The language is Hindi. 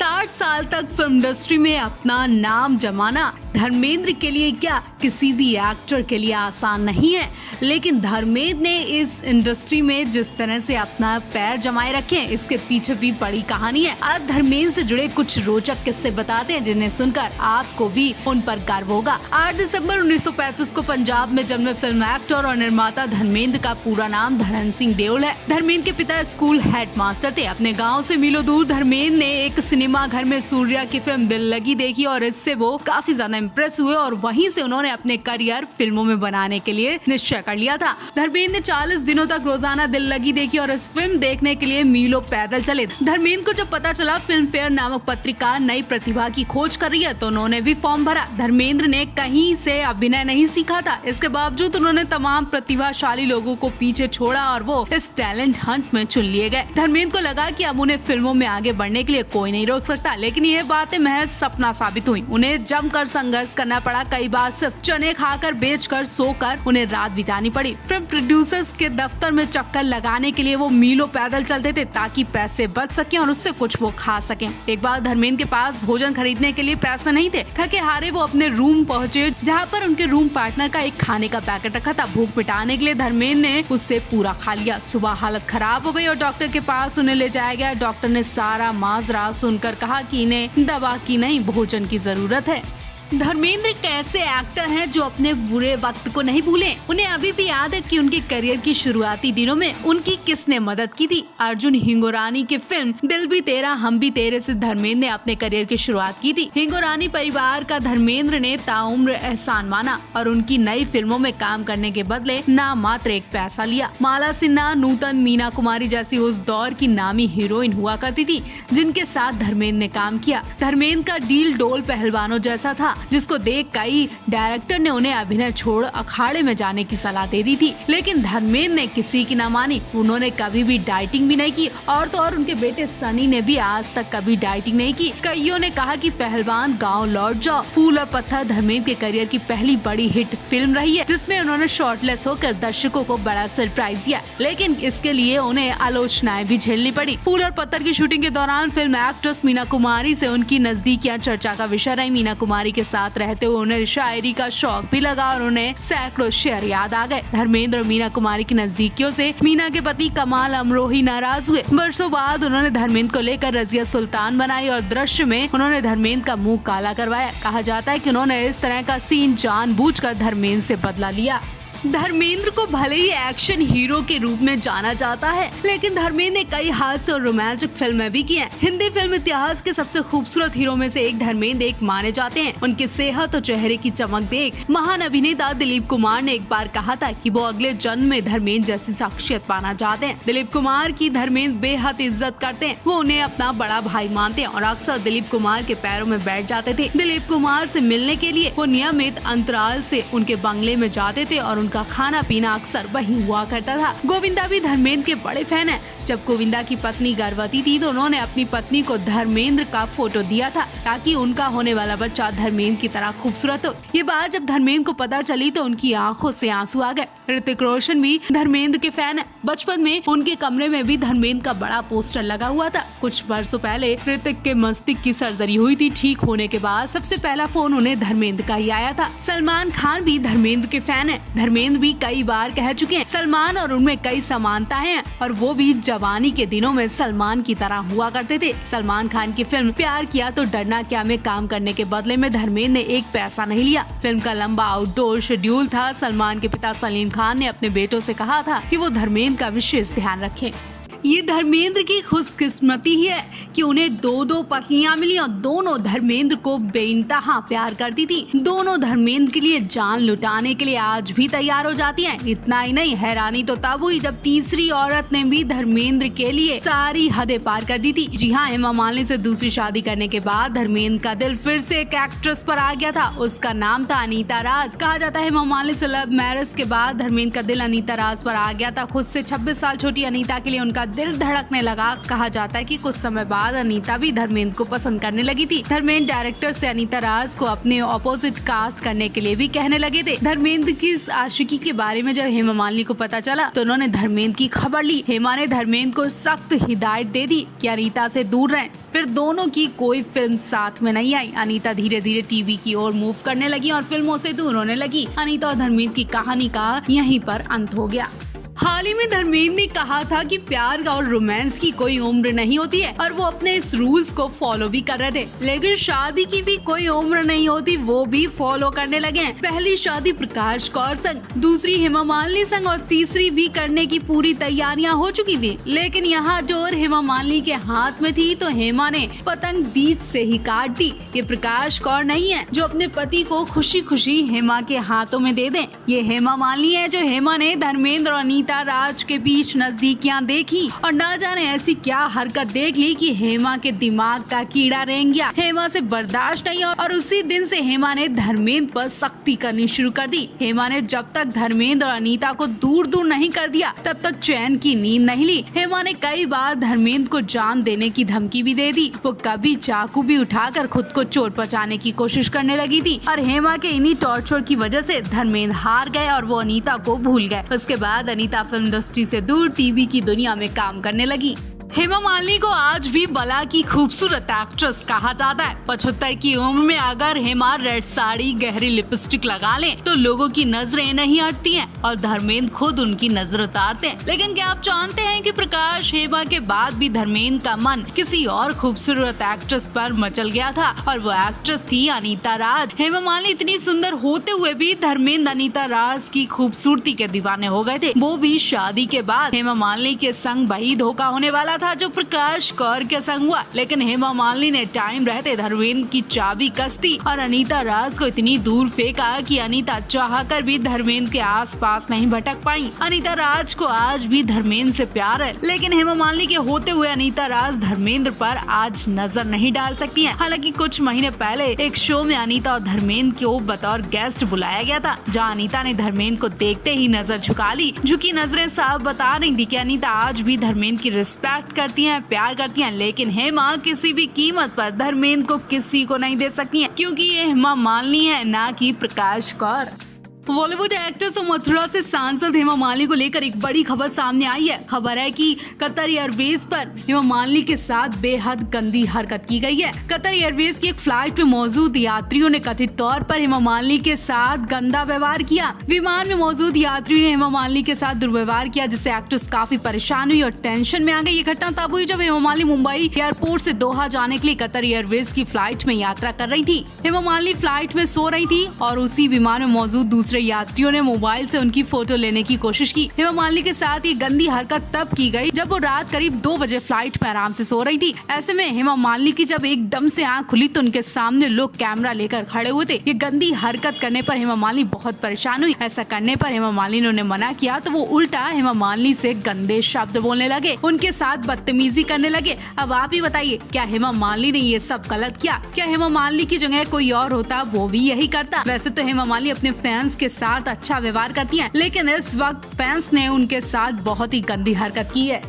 60 साल तक फिल्म इंडस्ट्री में अपना नाम जमाना धर्मेंद्र के लिए क्या किसी भी एक्टर के लिए आसान नहीं है, लेकिन धर्मेंद्र ने इस इंडस्ट्री में जिस तरह से अपना पैर जमाए रखे हैं, इसके पीछे भी बड़ी कहानी है। आज धर्मेंद्र से जुड़े कुछ रोचक किस्से बताते हैं जिन्हें सुनकर आपको भी उन पर गर्व होगा। 8 दिसंबर 1935 को पंजाब में जन्मे फिल्म एक्टर और निर्माता धर्मेंद्र का पूरा नाम धर्म सिंह देओल है। धर्मेंद्र के पिता स्कूल हेडमास्टर थे। अपने गाँव से मीलों दूर धर्मेंद्र ने एक सिनेमा घर में सूर्या की फिल्म दिल लगी देखी और इससे वो काफी ज्यादा इम्प्रेस हुए और वहीं से उन्होंने अपने करियर फिल्मों में बनाने के लिए निश्चय कर लिया था। धर्मेंद्र ने 40 दिनों तक रोजाना दिल लगी देखी और इस फिल्म देखने के लिए मीलों पैदल चले। धर्मेंद्र को जब पता चला फिल्म फेयर नामक पत्रिका नई प्रतिभा की खोज कर रही है तो उन्होंने भी फॉर्म भरा। धर्मेंद्र ने कहीं से अभिनय नहीं सीखा था, इसके बावजूद उन्होंने तमाम प्रतिभाशाली लोगों को पीछे छोड़ा और वो इस टैलेंट हंट में चुन लिए गए। धर्मेंद्र को लगा कि अब उन्हें फिल्मों में आगे बढ़ने के लिए कोई नहीं रोक सकता, लेकिन यह बातें महज सपना साबित हुई। उन्हें जमकर संघर्ष करना पड़ा। कई बार सिर्फ चने खाकर, बेचकर, सोकर उन्हें रात बितानी पड़ी। फिल्म प्रोड्यूसर्स के दफ्तर में चक्कर लगाने के लिए वो मीलों पैदल चलते थे ताकि पैसे बच सके और उससे कुछ वो खा सके। एक बार धर्मेंद्र के पास भोजन खरीदने के लिए पैसे नहीं थे। थके हारे वो अपने रूम पहुँचे जहाँ पर उनके रूम पार्टनर का एक खाने का पैकेट रखा था। भूख मिटाने के लिए धर्मेंद्र ने उससे पूरा खा लिया। सुबह हालत खराब हो गई और डॉक्टर के पास उन्हें ले जाया गया। डॉक्टर ने सारा माजरा सुनकर कहा कि इन्हें दवा की नहीं भोजन की जरूरत है। धर्मेंद्र एक ऐसे एक्टर हैं जो अपने बुरे वक्त को नहीं भूले। उन्हें अभी भी याद है कि उनके करियर की शुरुआती दिनों में उनकी किसने मदद की थी। अर्जुन हिंगोरानी की फिल्म दिल भी तेरा हम भी तेरे से धर्मेंद्र ने अपने करियर की शुरुआत की थी। हिंगोरानी परिवार का धर्मेंद्र ने ताउम्र एहसान माना और उनकी नई फिल्मों में काम करने के बदले नाम मात्र एक पैसा लिया। माला सिन्हा, नूतन, मीना कुमारी जैसी उस दौर की नामी हीरोइन हुआ करती थी जिनके साथ धर्मेंद्र ने काम किया। धर्मेंद्र का डील डोल पहलवानों जैसा था जिसको देख कई डायरेक्टर ने उन्हें अभिनय छोड़ अखाड़े में जाने की सलाह दे दी थी, लेकिन धर्मेंद्र ने किसी की न मानी। उन्होंने कभी भी डाइटिंग भी नहीं की और तो और उनके बेटे सनी ने भी आज तक कभी डाइटिंग नहीं की। कईयों ने कहा कि पहलवान गांव लौट जाओ, फूल और पत्थर धर्मेंद्र के करियर की पहली बड़ी हिट फिल्म रही है जिसमें उन्होंने शॉर्टलेस होकर दर्शकों को बड़ा सरप्राइज दिया, लेकिन इसके लिए उन्हें आलोचनाएं भी झेलनी पड़ी। फूल और पत्थर की शूटिंग के दौरान फिल्म एक्ट्रेस मीना कुमारी से उनकी नजदीकियां चर्चा का विषय रही। मीना कुमारी के साथ रहते हुए उन्हें शायरी का शौक भी लगा और उन्हें सैकड़ों शेर याद आ गए। धर्मेंद्र और मीना कुमारी की नजदीकियों से मीना के पति कमाल अमरोही नाराज हुए। वर्षों बाद उन्होंने धर्मेंद्र को लेकर रजिया सुल्तान बनाई और दृश्य में उन्होंने धर्मेंद्र का मुंह काला करवाया। कहा जाता है कि उन्होंने इस तरह का सीन जानबूझकर धर्मेंद्र से बदला लिया। धर्मेंद्र को भले ही एक्शन हीरो के रूप में जाना जाता है, लेकिन धर्मेंद्र ने कई हास्य और रोमांटिक फिल्में भी की हैं। हिंदी फिल्म इतिहास के सबसे खूबसूरत हीरो में से एक धर्मेंद्र एक माने जाते हैं। उनकी सेहत और चेहरे की चमक देख महान अभिनेता दिलीप कुमार ने एक बार कहा था कि वो अगले जन्म में धर्मेंद्र जैसी शख्सियत पाना चाहते हैं। दिलीप कुमार की धर्मेंद्र बेहद इज्जत करते हैं। वो उन्हें अपना बड़ा भाई मानते हैं और अक्सर दिलीप कुमार के पैरों में बैठ जाते थे। दिलीप कुमार से मिलने के लिए वो नियमित अंतराल से उनके बंगले में जाते थे और उनका खाना पीना अक्सर वही हुआ करता था। गोविंदा भी धर्मेंद्र के बड़े फैन हैं। जब गोविंदा की पत्नी गर्भवती थी तो उन्होंने अपनी पत्नी को धर्मेंद्र का फोटो दिया था ताकि उनका होने वाला बच्चा धर्मेंद्र की तरह खूबसूरत हो। ये बात जब धर्मेंद्र को पता चली तो उनकी आंखों से आंसू आ गए। ऋतिक रोशन भी धर्मेंद्र के फैन है। बचपन में उनके कमरे में भी धर्मेंद्र का बड़ा पोस्टर लगा हुआ था। कुछ वर्षों पहले ऋतिक के मस्तिष्क की सर्जरी हुई थी। ठीक होने के बाद सबसे पहला फोन उन्हें धर्मेंद्र का ही आया था। सलमान खान भी धर्मेंद्र के फैन है। धर्मेंद्र भी कई बार कह चुके हैं सलमान और उनमें कई समानताएं हैं और वो भी जवानी के दिनों में सलमान की तरह हुआ करते थे। सलमान खान की फिल्म प्यार किया तो डरना क्या में काम करने के बदले में धर्मेंद्र ने एक पैसा नहीं लिया। फिल्म का लंबा आउटडोर शेड्यूल था। सलमान के पिता सलीम खान ने अपने बेटों से कहा था कि वो धर्मेंद्र का विशेष ध्यान रखें। ये धर्मेंद्र की खुशकिस्मती ही है कि उन्हें दो पत्नियां मिली और दोनों धर्मेंद्र को बेइंतहा प्यार करती थी। दोनों धर्मेंद्र के लिए जान लुटाने के लिए आज भी तैयार हो जाती हैं। इतना ही नहीं, हैरानी तो तब हुई जब तीसरी औरत ने भी धर्मेंद्र के लिए सारी हदें पार कर दी थी। जी हाँ, हेमा मालिनी से दूसरी शादी करने के बाद धर्मेंद्र का दिल फिर से एक एक्ट्रेस पर आ गया था। उसका नाम था अनीता राज। कहा जाता है हेमा मालिनी से लव मैरिज के बाद धर्मेंद्र का दिल अनीता राज पर आ गया था। खुद से 26 साल छोटी अनीता के लिए उनका दिल धड़कने लगा। कहा जाता है कि कुछ समय बाद अनीता भी धर्मेंद्र को पसंद करने लगी थी। धर्मेंद्र डायरेक्टर से अनीता राज को अपने ऑपोजिट कास्ट करने के लिए भी कहने लगे थे। धर्मेंद्र की इस आशिकी के बारे में जब हेमा मालिनी को पता चला तो उन्होंने धर्मेंद्र की खबर ली। हेमा ने धर्मेंद्र को सख्त हिदायत दे दी कि अनीता से दूर रहें। फिर दोनों की कोई फिल्म साथ में नहीं आई। अनीता धीरे धीरे टीवी की ओर मूव करने लगी और फिल्मों से दूर होने लगी। अनीता और धर्मेंद्र की कहानी का यहीं पर अंत हो गया। हाल ही में धर्मेंद्र ने कहा था कि प्यार और रोमांस की कोई उम्र नहीं होती है और वो अपने इस रूल्स को फॉलो भी कर रहे थे, लेकिन शादी की भी कोई उम्र नहीं होती, वो भी फॉलो करने लगे हैं। पहली शादी प्रकाश कौर संग, दूसरी हेमा मालिनी संग और तीसरी भी करने की पूरी तैयारियां हो चुकी थी। लेकिन यहाँ जोर हेमा मालिनी के हाथ में थी तो हेमा ने पतंग बीच से ही काट दी। ये प्रकाश कौर नहीं है जो अपने पति को खुशी खुशी हेमा के हाथों में दे दे। ये हेमा मालिनी है जो हेमा ने धर्मेंद्र और अनीता राज के बीच नजदीकियां देखी और न जाने ऐसी क्या हरकत देख ली कि हेमा के दिमाग का कीड़ा रेंग गया। हेमा से बर्दाश्त नहीं और उसी दिन से हेमा ने धर्मेंद्र पर सख्ती करनी शुरू कर दी। हेमा ने जब तक धर्मेंद्र और अनीता को दूर दूर नहीं कर दिया तब तक चैन की नींद नहीं ली। हेमा ने कई बार धर्मेंद्र को जान देने की धमकी भी दे दी। वो कभी चाकू भी उठाकर खुद को चोट पहुंचाने की कोशिश करने लगी थी और हेमा के इन्हीं टॉर्चर की वजह से धर्मेंद्र हार गए और वो अनीता को भूल गए। उसके बाद अनीता फिल्म इंडस्ट्री से दूर टीवी की दुनिया में काम करने लगी। हेमा मालिनी को आज भी बला की खूबसूरत एक्ट्रेस कहा जाता है। 75 की उम्र में अगर हेमा रेड साड़ी गहरी लिपस्टिक लगा ले तो लोगों की नजरें नहीं हटती हैं और धर्मेंद्र खुद उनकी नजर उतारते हैं। लेकिन क्या आप जानते हैं कि प्रकाश हेमा के बाद भी धर्मेंद्र का मन किसी और खूबसूरत एक्ट्रेस पर मचल गया था और वो एक्ट्रेस थी अनीता राज। हेमा मालिनी इतनी सुंदर होते हुए भी धर्मेंद्र अनीता राज की खूबसूरती के दीवाने हो गए थे, वो भी शादी के बाद। हेमा मालिनी के संग वही धोखा होने वाला था जो प्रकाश कौर के संग हुआ, लेकिन हेमा मालिनी ने टाइम रहते धर्मेंद्र की चाबी कस दी और अनीता राज को इतनी दूर फेंका कि अनीता चाहकर भी धर्मेंद्र के आसपास नहीं भटक पाई। अनीता राज को आज भी धर्मेंद्र से प्यार है, लेकिन हेमा मालिनी के होते हुए अनीता राज धर्मेंद्र पर आज नजर नहीं डाल सकती हैं। हालांकि कुछ महीने पहले एक शो में अनीता और धर्मेंद्र को बतौर गेस्ट बुलाया गया था, जहां अनीता ने धर्मेंद्र को देखते ही नजर झुका ली। झुकी नजरें साफ बता रही थी कि अनीता आज भी धर्मेंद्र की रिस्पेक्ट करती हैं, प्यार करती हैं, लेकिन हेमा किसी भी कीमत पर धर्मेंद्र को किसी को नहीं दे सकती हैं, क्योंकि ये हेमा मालिनी है, ना कि प्रकाश कौर। बॉलीवुड एक्ट्रेस और मथुरा से सांसद हेमा मालिनी को लेकर एक बड़ी खबर सामने आई है। खबर है कि कतर एयरवेज पर हेमा मालिनी के साथ बेहद गंदी हरकत की गई है। कतर एयरवेज की एक फ्लाइट में मौजूद यात्रियों ने कथित तौर पर हेमा मालिनी के साथ गंदा व्यवहार किया। विमान में मौजूद यात्रियों ने हेमा मालिनी के साथ दुर्व्यवहार किया, जिससे एक्ट्रेस काफी परेशान हुई और टेंशन में आ गई। ये घटना तब हुई जब हेमा मालिनी मुंबई एयरपोर्ट से दोहा जाने के लिए कतर एयरवेज की फ्लाइट में यात्रा कर रही थी। हेमा मालिनी फ्लाइट में सो रही थी और उसी विमान में मौजूद दूसरे यात्रियों ने मोबाइल से उनकी फोटो लेने की कोशिश की। हेमा मालिनी के साथ ये गंदी हरकत तब की गई जब वो रात करीब 2 बजे फ्लाइट में आराम से सो रही थी। ऐसे में हेमा मालिनी की जब एकदम से आंख खुली तो उनके सामने लोग कैमरा लेकर खड़े हुए थे। ये गंदी हरकत करने पर हेमा मालिनी बहुत परेशान हुई। ऐसा करने पर हेमा मालिनी ने उन्हें मना किया तो वो उल्टा हेमा मालिनी से गंदे शब्द बोलने लगे, उनके साथ बदतमीजी करने लगे। अब आप ही बताइए, क्या हेमा मालिनी ने ये सब गलत किया? क्या हेमा मालिनी की जगह कोई और होता वो भी यही करता? वैसे तो हेमा मालिनी अपने फैंस के साथ अच्छा व्यवहार करती हैं, लेकिन इस वक्त फैंस ने उनके साथ बहुत ही गंदी हरकत की है।